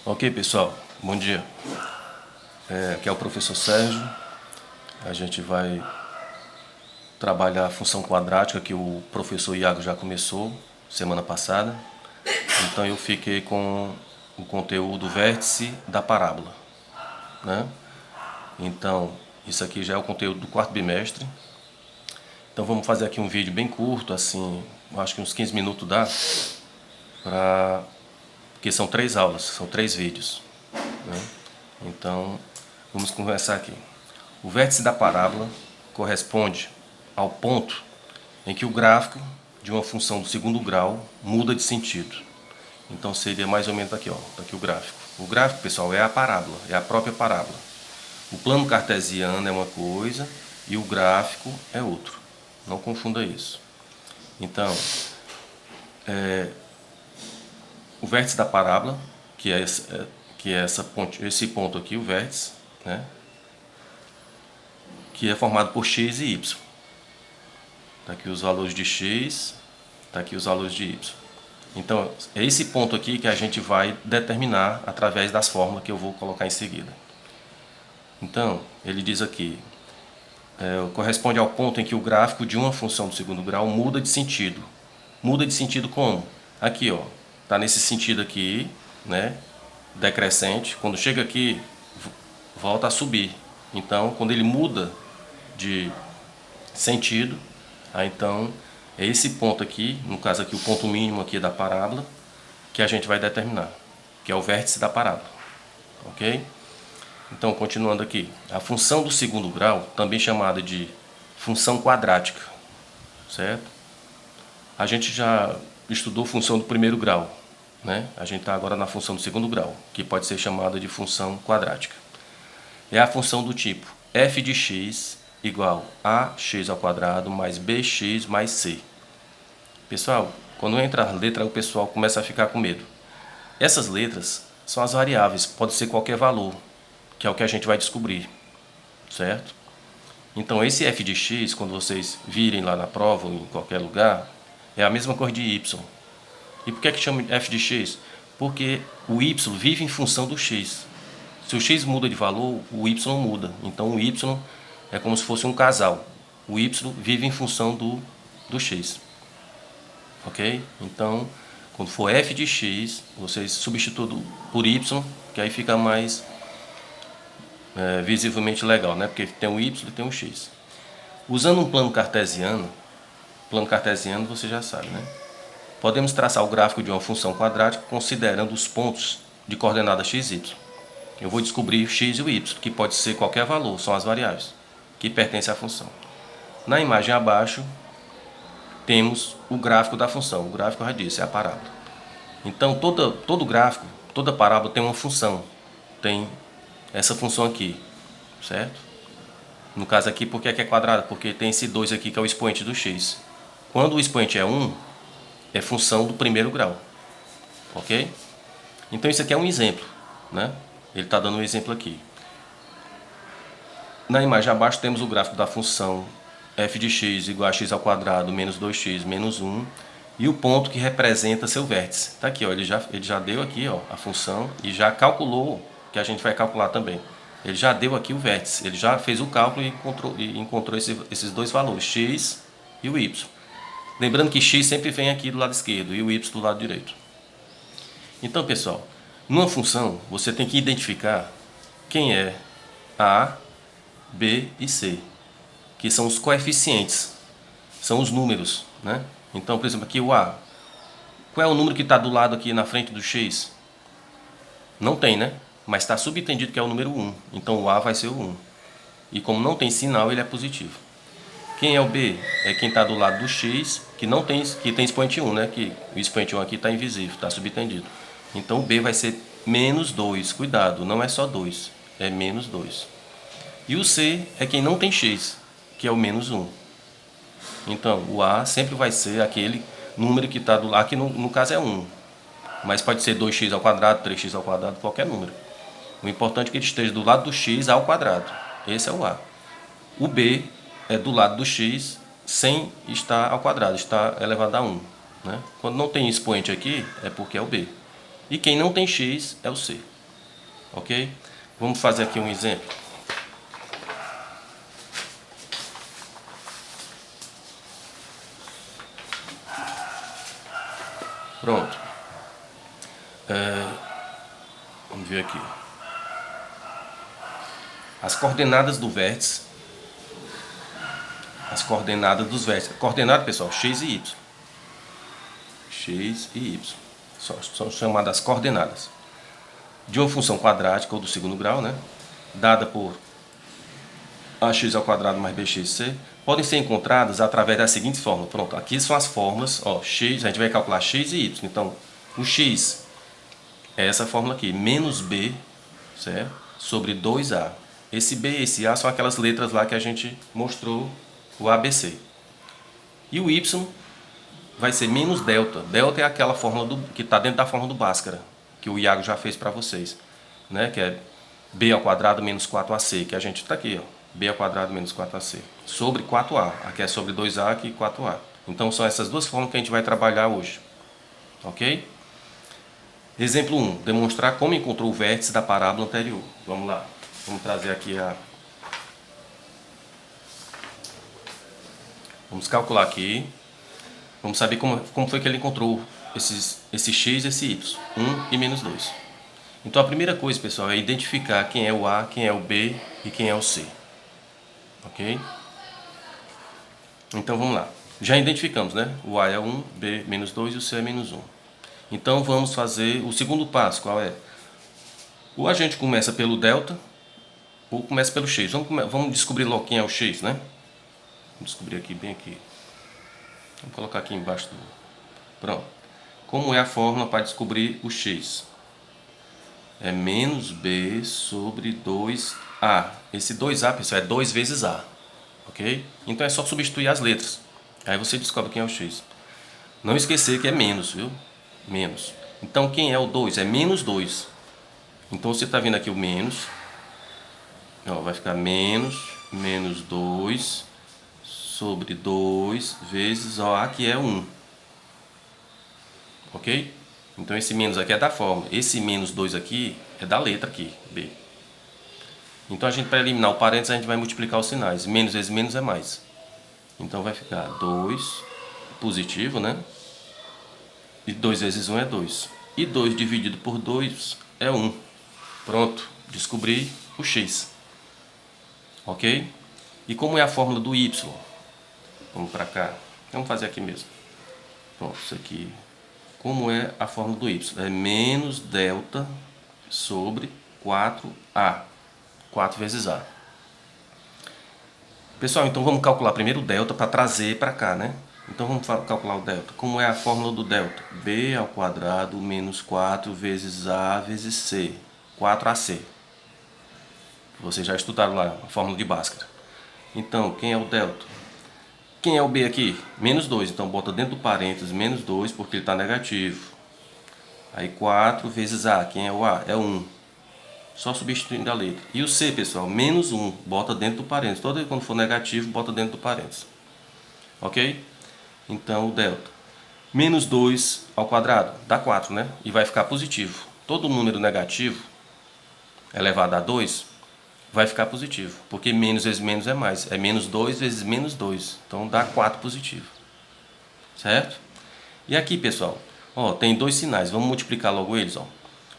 Ok, pessoal, bom dia. Aqui é o professor Sérgio. A gente vai trabalhar a função quadrática que o professor Iago já começou semana passada. Então eu fiquei com o conteúdo vértice da parábola, né? Então isso aqui já é o conteúdo do quarto bimestre. Então vamos fazer aqui um vídeo bem curto, assim, acho que uns 15 minutos dá, porque são 3 aulas, são 3 vídeos, né? Então vamos conversar aqui. O vértice da parábola corresponde ao ponto em que o gráfico de uma função do segundo grau muda de sentido. Então seria mais ou menos aqui, ó, aqui o gráfico. O gráfico, pessoal, é a parábola, é a própria parábola. O plano cartesiano é uma coisa e o gráfico é outro. Não confunda isso. Então, o vértice da parábola, que é esse ponto aqui, o vértice, né, que é formado por x e y. Está aqui os valores de x, está aqui os valores de y. Então, é esse ponto aqui que a gente vai determinar através das fórmulas que eu vou colocar em seguida. Então, ele diz aqui, corresponde ao ponto em que o gráfico de uma função do segundo grau muda de sentido. Muda de sentido como? Aqui, ó, está nesse sentido aqui, né, decrescente. Quando chega aqui, volta a subir. Então, quando ele muda de sentido, então é esse ponto aqui, no caso aqui o ponto mínimo aqui da parábola, que a gente vai determinar, que é o vértice da parábola, ok? Então, continuando aqui, a função do segundo grau, também chamada de função quadrática, certo? A gente já estudou função do primeiro grau, né? A gente está agora na função do segundo grau, que pode ser chamada de função quadrática. É a função do tipo f de x igual a x ao quadrado mais bx mais c. Pessoal, quando entra a letra, o pessoal começa a ficar com medo. Essas letras são as variáveis, pode ser qualquer valor, que é o que a gente vai descobrir, certo? Então esse f de x, quando vocês virem lá na prova ou em qualquer lugar, é a mesma coisa de y. E por que chama f de x? Porque o y vive em função do x. Se o x muda de valor, o y muda. Então o y é como se fosse um casal. O y vive em função do x. Ok? Então, quando for f de x, vocês substituem por y, que aí fica mais visivelmente legal, né? Porque tem um y e tem um x. Usando um plano cartesiano você já sabe, né? Podemos traçar o gráfico de uma função quadrática considerando os pontos de coordenada x e y. Eu vou descobrir o x e o y, que pode ser qualquer valor, são as variáveis que pertencem à função. Na imagem abaixo, temos o gráfico da função. O gráfico, eu já disse, é a parábola. Então, todo gráfico, toda parábola tem uma função. Tem essa função aqui, certo? No caso aqui, por que é quadrada? Porque tem esse 2 aqui que é o expoente do x. Quando o expoente é 1, é função do primeiro grau. Ok? Então, isso aqui é um exemplo, né? Ele está dando um exemplo aqui. Na imagem abaixo temos o gráfico da função f de x igual a x ao quadrado menos 2x menos 1 e o ponto que representa seu vértice. Está aqui, ó, ele já deu aqui, ó, a função e já calculou, que a gente vai calcular também. Ele já deu aqui o vértice, ele já fez o cálculo e encontrou esses dois valores, x e o y. Lembrando que x sempre vem aqui do lado esquerdo e o y do lado direito. Então, pessoal, numa função você tem que identificar quem é a, b e c, que são os coeficientes, são os números, né? Então, por exemplo, aqui o a, qual é o número que está do lado aqui na frente do x? Não tem, né? Mas está subentendido que é o número 1, então o a vai ser o 1. E como não tem sinal, ele é positivo. Quem é o b? É quem está do lado do x, que tem expoente 1, né? Que o expoente 1 aqui está invisível, está subentendido. Então o b vai ser menos 2. Cuidado, não é só 2, é menos 2. E o c é quem não tem x, que é o menos 1. Então o a sempre vai ser aquele número que está do lado, aqui no caso é 1. Mas pode ser 2x ao quadrado, 3x ao quadrado, qualquer número. O importante é que ele esteja do lado do x ao quadrado. Esse é o a. O b é do lado do x sem estar ao quadrado, está elevado a 1. Né? Quando não tem expoente aqui, é porque é o b. E quem não tem x é o c. ok? Vamos fazer aqui um exemplo. Pronto. Vamos ver aqui. As coordenadas do vértice. As coordenadas dos vértices. Coordenada, pessoal, x e y. X e y. São chamadas coordenadas de uma função quadrática ou do segundo grau, né? Dada por ax ao quadrado mais bxc, podem ser encontradas através das seguintes fórmulas. Pronto, aqui são as fórmulas, ó, x, a gente vai calcular x e y. Então, o x é essa fórmula aqui, menos b, certo? Sobre 2a. Esse b e esse a são aquelas letras lá que a gente mostrou, o ABC. E o y vai ser menos delta. Delta é aquela fórmula que está dentro da fórmula do Bhaskara, que o Iago já fez para vocês, né? Que é b ao quadrado menos 4ac, que a gente está aqui, ó, b ao quadrado menos 4ac, sobre 4a, aqui é sobre 2a, aqui 4a. Então são essas duas fórmulas que a gente vai trabalhar hoje, ok? Exemplo 1, demonstrar como encontrou o vértice da parábola anterior. Vamos lá, vamos trazer aqui vamos calcular aqui, vamos saber como foi que ele encontrou esse x e esse y, 1 e menos 2. Então a primeira coisa, pessoal, é identificar quem é o A, quem é o B e quem é o C. Ok? Então vamos lá. Já identificamos, né? O A é 1, B menos 2 e o C é menos 1. Então vamos fazer o segundo passo, qual é? Ou a gente começa pelo delta, ou começa pelo x. Vamos descobrir logo quem é o x, né? Vamos descobrir aqui, bem aqui. Vamos colocar aqui embaixo do... Pronto. Como é a fórmula para descobrir o x? É menos b sobre 2a. Esse 2a, pessoal, é 2 vezes a. Ok? Então é só substituir as letras. Aí você descobre quem é o x. Não esquecer que é menos, viu? Menos. Então quem é o 2? É menos 2. Então você está vendo aqui o menos. Ó, vai ficar menos 2 sobre 2 vezes ó, a que é 1. Ok? Então esse menos aqui é da fórmula. Esse menos 2 aqui é da letra aqui, B. Então a gente, para eliminar o parênteses, a gente vai multiplicar os sinais. Menos vezes menos é mais. Então vai ficar 2 positivo, né? E 2 vezes 1 é 2. E 2 dividido por 2 é 1. Pronto, descobri o x. Ok? E como é a fórmula do y? Vamos para cá. Vamos fazer aqui mesmo. Pronto, isso aqui. Como é a fórmula do y? É menos delta sobre 4a. 4 vezes a. Pessoal, então vamos calcular primeiro o delta para trazer para cá, né? Então vamos calcular o delta. Como é a fórmula do delta? B ao quadrado menos 4 vezes a vezes c. 4ac. Vocês já estudaram lá a fórmula de Bhaskara. Então, quem é o delta? Quem é o b aqui? Menos 2. Então bota dentro do parênteses menos 2 porque ele está negativo. Aí 4 vezes a. Quem é o a? É 1. Só substituindo a letra. E o c, pessoal? Menos 1. Bota dentro do parênteses. Toda vez quando for negativo, bota dentro do parênteses. Ok? Então o delta. Menos 2 ao quadrado dá 4, né? E vai ficar positivo. Todo número negativo elevado a 2 vai ficar positivo. Porque menos vezes menos é mais. É menos 2 vezes menos 2. Então dá 4 positivo. Certo? E aqui, pessoal, ó, tem dois sinais. Vamos multiplicar logo eles, ó.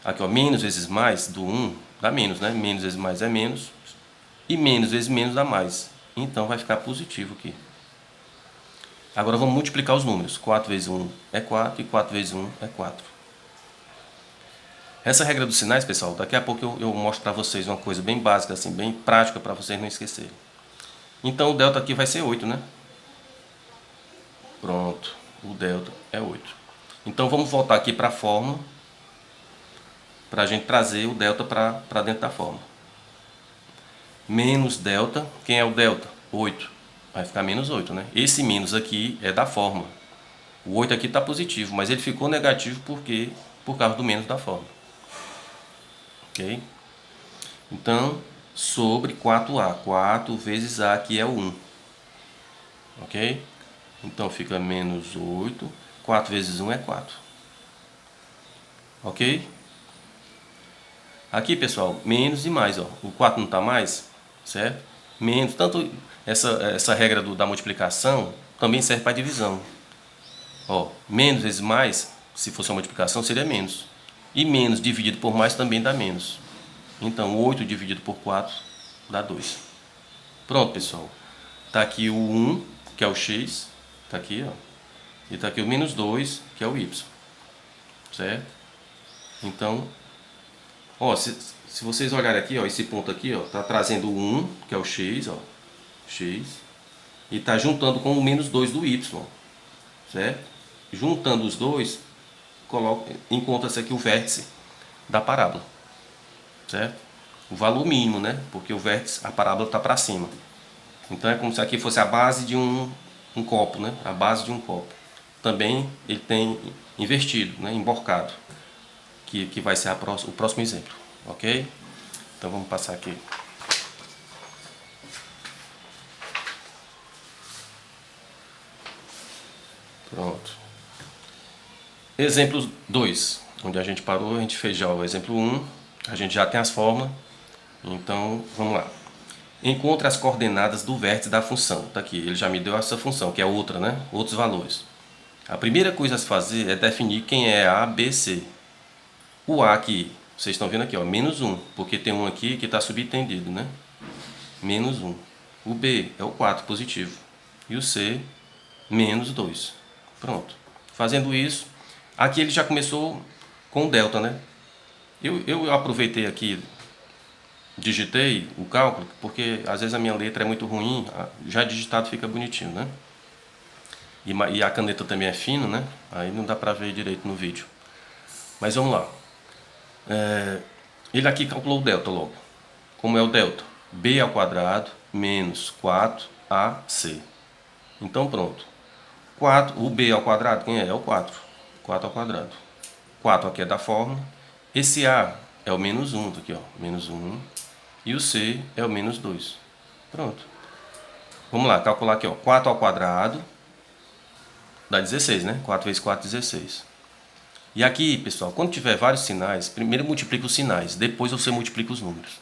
Aqui, ó, menos vezes mais do 1 dá menos, né? Menos vezes mais é menos. E menos vezes menos dá mais. Então vai ficar positivo aqui. Agora vamos multiplicar os números. 4 vezes 1 é 4 e 4 vezes 1 é 4. Essa regra dos sinais, pessoal, daqui a pouco eu mostro para vocês uma coisa bem básica, assim, bem prática para vocês não esquecerem. Então o delta aqui vai ser 8, né? Pronto, o delta é 8. Então vamos voltar aqui para a fórmula, para a gente trazer o delta para dentro da fórmula. Menos delta, quem é o delta? 8. Vai ficar menos 8, né? Esse menos aqui é da fórmula. O 8 aqui está positivo, mas ele ficou negativo por causa do menos da fórmula. Ok? Então, sobre 4a. 4 vezes a, que é o 1. Ok? Então fica menos 8. 4 vezes 1 é 4. Ok? Aqui, pessoal, menos e mais, ó. O 4 não está mais, certo? Menos, tanto essa regra da multiplicação também serve para divisão. Ó, menos vezes mais, se fosse uma multiplicação, seria menos. E menos dividido por mais também dá menos. Então, 8 dividido por 4 dá 2. Pronto, pessoal. Está aqui o 1, que é o x. Está aqui, ó. E está aqui o menos 2, que é o y. Certo? Então, ó, se vocês olharem aqui, ó, esse ponto aqui, ó, tá trazendo o 1, que é o x, ó. X. E está juntando com o menos 2 do y. Certo? Juntando os dois, encontra-se aqui o vértice da parábola, certo? O valor mínimo, né? Porque o vértice, a parábola está para cima. Então é como se aqui fosse a base de um copo, né? A base de um copo. Também ele tem invertido, né? Emborcado, que vai ser o próximo exemplo, ok? Então vamos passar aqui. Pronto. Exemplo 2, onde a gente parou, a gente fez já o exemplo 1, a gente já tem as fórmulas, então vamos lá. Encontre as coordenadas do vértice da função. Tá aqui, ele já me deu essa função, que é outra, né? Outros valores. A primeira coisa a se fazer é definir quem é A, B, C. O A aqui, vocês estão vendo aqui, ó, menos 1, porque tem um aqui que está subentendido, né? Menos 1. O B é o 4, positivo. E o C, menos 2. Pronto. Fazendo isso, aqui ele já começou com delta, né? Eu aproveitei aqui, digitei o cálculo, porque às vezes a minha letra é muito ruim, já digitado fica bonitinho, né? E a caneta também é fina, né? Aí não dá pra ver direito no vídeo. Mas vamos lá. Ele aqui calculou o delta logo. Como é o delta? B ao quadrado menos 4AC. Então pronto. 4, o B ao quadrado, quem é? É o 4. 4 ao quadrado. 4 aqui é da fórmula. Esse A é o menos 1, tá aqui, ó. Menos 1. E o C é o menos 2. Pronto. Vamos lá, calcular aqui, ó. 4 ao quadrado dá 16, né? 4 vezes 4, 16. E aqui, pessoal, quando tiver vários sinais, primeiro multiplica os sinais, depois você multiplica os números.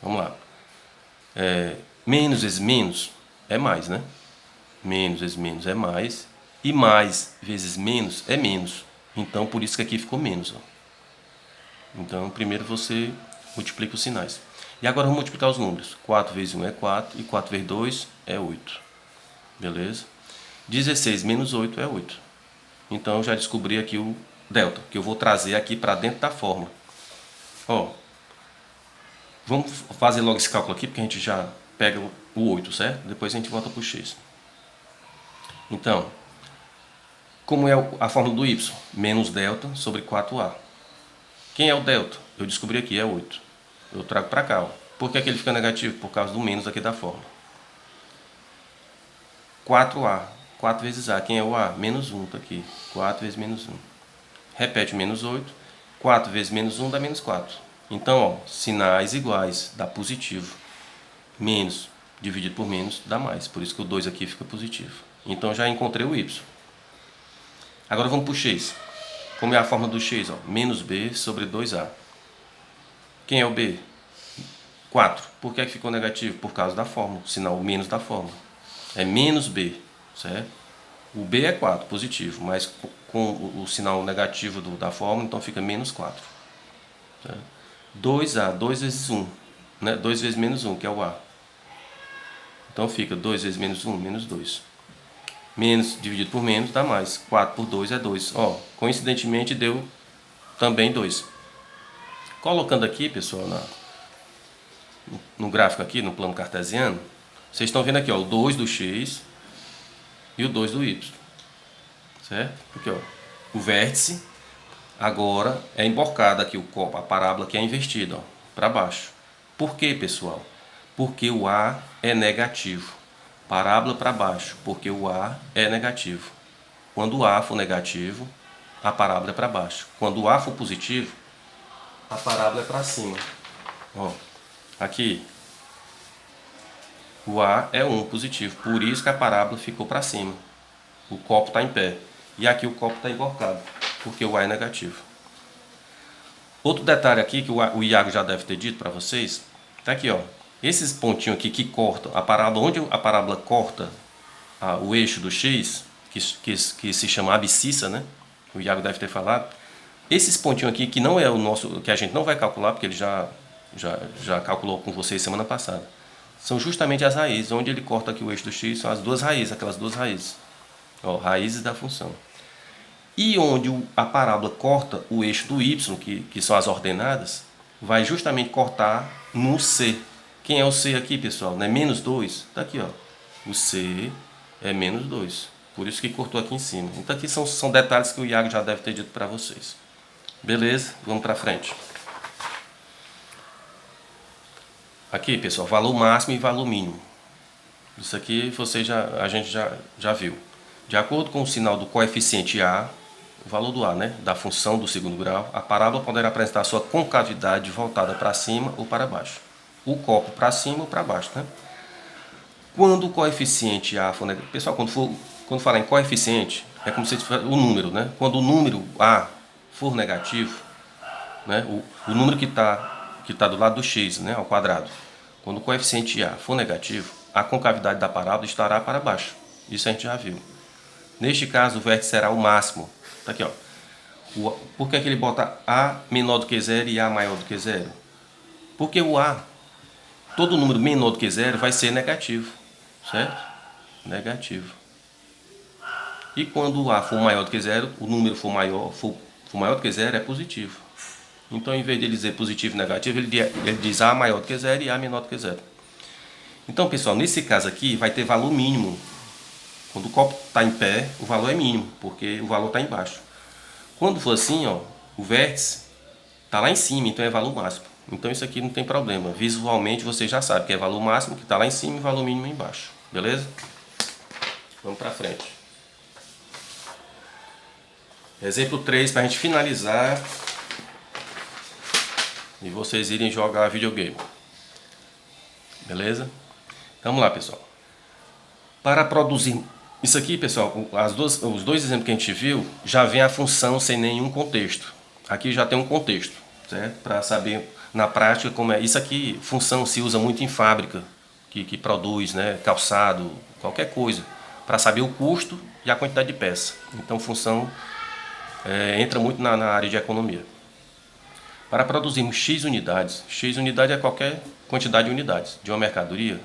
Vamos lá. Menos vezes menos é mais, né? Menos vezes menos é mais. E mais vezes menos é menos. Então, por isso que aqui ficou menos, ó. Então, primeiro você multiplica os sinais. E agora vamos multiplicar os números. 4 vezes 1 é 4 e 4 vezes 2 é 8. Beleza? 16 menos 8 é 8. Então eu já descobri aqui o delta, que eu vou trazer aqui para dentro da fórmula. Ó, vamos fazer logo esse cálculo aqui, porque a gente já pega o 8, certo? Depois a gente volta para o x. Então, como é a fórmula do y? Menos delta sobre 4a. Quem é o delta? Eu descobri aqui, é 8. Eu trago para cá, ó. Por que ele fica negativo? Por causa do menos aqui da fórmula. 4a. 4 vezes a. Quem é o a? Menos 1, tá aqui. 4 vezes menos 1. Repete o menos 8. 4 vezes menos 1 dá menos 4. Então, ó, sinais iguais dá positivo. Menos dividido por menos dá mais. Por isso que o 2 aqui fica positivo. Então já encontrei o y. Agora vamos para o x. Como é a forma do x? Ó? Menos b sobre 2a. Quem é o b? 4. Por que ficou negativo? Por causa da fórmula. Sinal menos da fórmula. É menos b, certo? O b é 4, positivo, mas com o sinal negativo da fórmula, então fica menos 4. Certo? 2a, 2 vezes 1, né? 2 vezes menos 1, que é o a. Então fica 2 vezes menos 1, menos 2. Menos dividido por menos dá mais. 4 por 2 é 2. Ó, coincidentemente deu também 2. Colocando aqui, pessoal, no gráfico aqui, no plano cartesiano, vocês estão vendo aqui, ó, o 2 do x e o 2 do y. Certo? Porque, ó, o vértice agora é emborcado aqui, o copo, a parábola que é invertida, ó, para baixo. Por quê, pessoal? Porque o A é negativo. Parábola para baixo, porque o A é negativo. Quando o A for negativo, a parábola é para baixo. Quando o A for positivo, a parábola é para cima. Ó, aqui, o A é 1 positivo, por isso que a parábola ficou para cima. O copo está em pé. E aqui o copo está emborcado, porque o A é negativo. Outro detalhe aqui que o Iago já deve ter dito para vocês, tá aqui, ó. Esses pontinhos aqui que cortam a parábola, onde a parábola corta o eixo do X, que se chama abscissa, né? O Iago deve ter falado. Esses pontinhos aqui, que não é o nosso, que a gente não vai calcular, porque ele já calculou com vocês semana passada, são justamente as raízes. Onde ele corta aqui o eixo do X são as duas raízes, aquelas duas raízes. Ó, raízes da função. E onde a parábola corta o eixo do y, que são as ordenadas, vai justamente cortar no c. Quem é o c aqui, pessoal? Não é menos 2? Está aqui, ó. O c é menos 2. Por isso que cortou aqui em cima. Então aqui são detalhes que o Iago já deve ter dito para vocês. Beleza? Vamos para frente. Aqui, pessoal, valor máximo e valor mínimo. Isso aqui a gente já viu. De acordo com o sinal do coeficiente A, o valor do A, né, da função do segundo grau, a parábola poderá apresentar sua concavidade voltada para cima ou para baixo. O copo para cima ou para baixo, né? Quando o coeficiente A for negativo, pessoal, quando falar em coeficiente, é como se fosse o número, né? Quando o número A for negativo, né, o número que tá do lado do x, né, ao quadrado, quando o coeficiente A for negativo, a concavidade da parábola estará para baixo. Isso a gente já viu. Neste caso, o vértice será o máximo. Tá aqui, ó. Por que ele bota A menor do que zero e A maior do que zero? Porque o A, todo número menor do que zero vai ser negativo, certo? Negativo. E quando o A for maior do que zero, o número for maior do que zero, é positivo. Então, em vez de ele dizer positivo e negativo, ele diz A maior do que zero e A menor do que zero. Então, pessoal, nesse caso aqui, vai ter valor mínimo. Quando o copo está em pé, o valor é mínimo, porque o valor está embaixo. Quando for assim, ó, o vértice está lá em cima, então é valor máximo. Então isso aqui não tem problema. Visualmente você já sabe que é valor máximo, que está lá em cima, e valor mínimo embaixo. Beleza? Vamos para frente. Exemplo 3 para a gente finalizar e vocês irem jogar videogame. Beleza? Vamos lá, pessoal. Para produzir isso aqui, pessoal, os dois exemplos que a gente viu, já vem a função sem nenhum contexto. Aqui já tem um contexto, certo? Para saber na prática como é. Isso aqui, função se usa muito em fábrica, que produz, né, calçado, qualquer coisa, para saber o custo e a quantidade de peça. Então, função entra muito na área de economia. Para produzirmos X unidade é qualquer quantidade de unidades de uma mercadoria,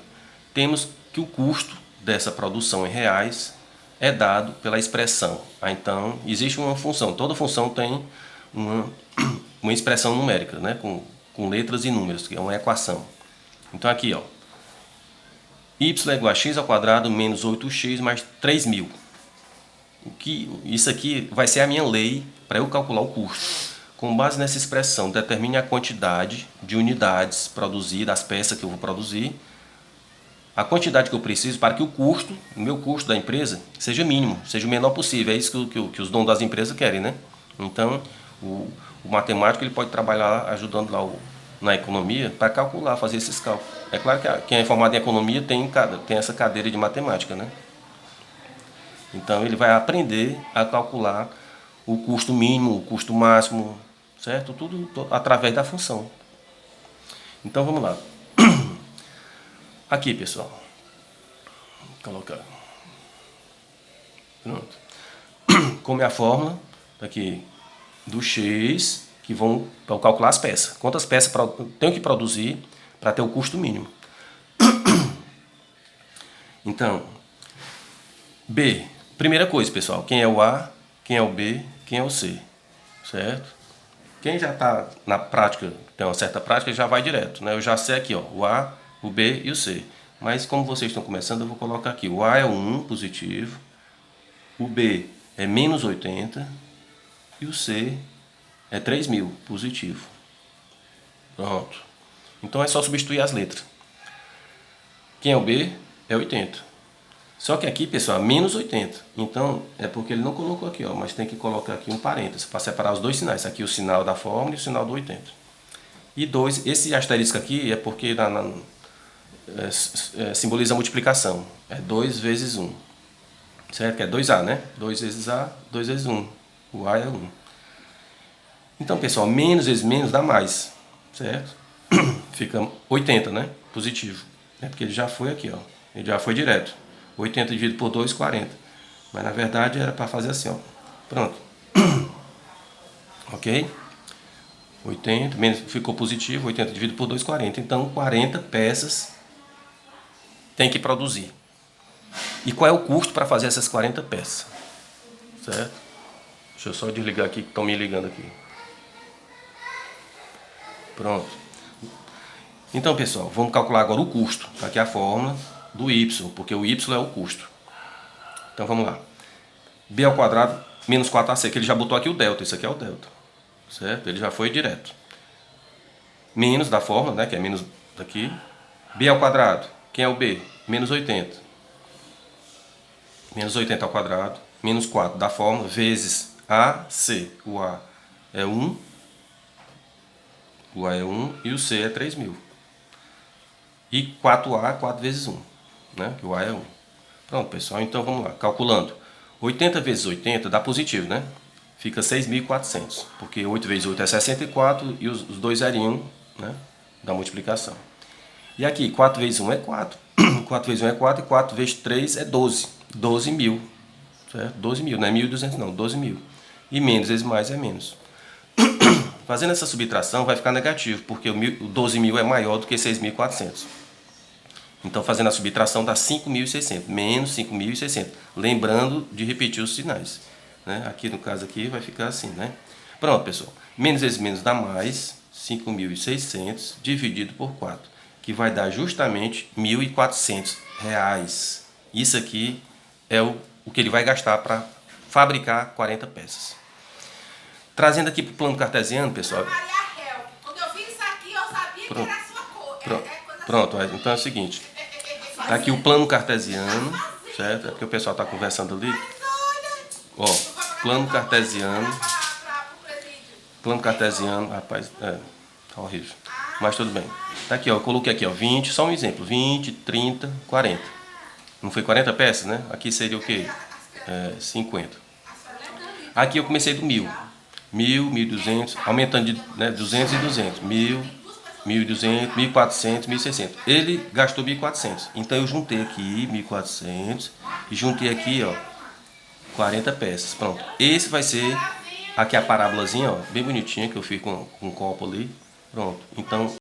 temos que o custo dessa produção em reais é dado pela expressão. Então, existe uma função. Toda função tem uma expressão numérica, né? com letras e números, que é uma equação. Então, aqui, ó, y é igual a x ao quadrado menos 8x mais 3.000. Isso aqui vai ser a minha lei para eu calcular o custo. Com base nessa expressão, determine a quantidade de unidades produzidas, as peças que eu vou produzir, a quantidade que eu preciso para que o meu custo da empresa, seja mínimo, seja o menor possível. É isso que os donos das empresas querem, né? Então, o matemático ele pode trabalhar ajudando lá na economia para calcular, fazer esses cálculos. É claro que quem é formado em economia tem essa cadeira de matemática, né? Então, ele vai aprender a calcular o custo mínimo, o custo máximo, certo? Tudo através da função. Então, vamos lá. Aqui, pessoal. Vou colocar. Pronto. Como é a fórmula aqui do X, que vão calcular as peças. Quantas peças tenho que produzir para ter o custo mínimo. Então, B. Primeira coisa, pessoal. Quem é o A, quem é o B, quem é o C. Certo? Quem já está na prática, tem uma certa prática, já vai direto. Né? Eu já sei aqui, ó, o A, o B e o C. Mas como vocês estão começando, eu vou colocar aqui. O A é 1, positivo. O B é menos 80. E o C é 3.000, positivo. Pronto. Então é só substituir as letras. Quem é o B? É 80. Só que aqui, pessoal, menos 80. Então, é porque ele não colocou aqui, ó, mas tem que colocar aqui um parênteses para separar os dois sinais. Aqui o sinal da fórmula e o sinal do 80. E 2, esse asterisco aqui é porque simboliza a multiplicação. É 2 vezes 1. Certo? Que é 2A, né? 2 vezes A, 2 vezes 1. O A é 1. Então, pessoal, menos vezes menos dá mais, certo? Fica 80, né? Positivo. É porque ele já foi aqui, ó. Ele já foi direto. 80 dividido por 2, 40. Mas na verdade era para fazer assim, ó. Pronto. Ok? 80, menos, ficou positivo, 80 dividido por 2, 40. Então, 40 peças tem que produzir. E qual é o custo para fazer essas 40 peças? Certo? Deixa eu só desligar aqui, que estão me ligando aqui. Pronto. Então, pessoal, vamos calcular agora o custo. Está aqui a fórmula do y, porque o y é o custo. Então, vamos lá. B ao quadrado menos 4ac, que ele já botou aqui o delta. Isso aqui é o delta. Certo? Ele já foi direto. Menos da fórmula, né, que é menos daqui. B ao quadrado. Quem é o b? Menos 80. Menos 80 ao quadrado. Menos 4 da fórmula, vezes AC. O A é 1. O A é 1 e o C é 3.000. E 4A, 4 vezes 1. Né? Que o A é 1. Pronto, pessoal. Então, vamos lá. Calculando. 80 vezes 80 dá positivo, né? Fica 6.400. Porque 8 vezes 8 é 64 e os dois zerinhos, né, da multiplicação. E aqui, 4 vezes 1 é 4. 4 vezes 1 é 4 e 4 vezes 3 é 12. 12.000. Certo? 12.000. Não é 1.200 não, 12.000. E menos vezes mais é menos. Fazendo essa subtração vai ficar negativo, porque o 12.000 é maior do que 6.400. Então, fazendo a subtração dá 5.600, menos 5.600. Lembrando de repetir os sinais. Né? Aqui no caso aqui vai ficar assim, né? Pronto, pessoal. Menos vezes menos dá mais 5.600 dividido por 4, que vai dar justamente R$1.400. Isso aqui é o que ele vai gastar para fabricar 40 peças. Trazendo aqui para o plano cartesiano, pessoal. Quando eu vi isso aqui, eu sabia que era a sua cor. Pronto, então é o seguinte. Tá aqui o plano cartesiano, certo? É porque o pessoal está conversando ali. Ó, plano cartesiano. Plano cartesiano, rapaz, tá horrível. Mas tudo bem. Tá aqui, ó, eu coloquei aqui, ó, 20, só um exemplo. 20, 30, 40. Não foi 40 peças, né? Aqui seria o quê? 50. Aqui eu comecei do 1.000. 1.000, 1.200, aumentando de 200 e 200. 1.000, 1.200, 1.400, 1.600. Ele gastou 1.400. Então eu juntei aqui 1.400 e juntei aqui, ó, 40 peças. Pronto. Esse vai ser aqui a parábolazinha, ó, bem bonitinha, que eu fiz com um copo ali. Pronto. Então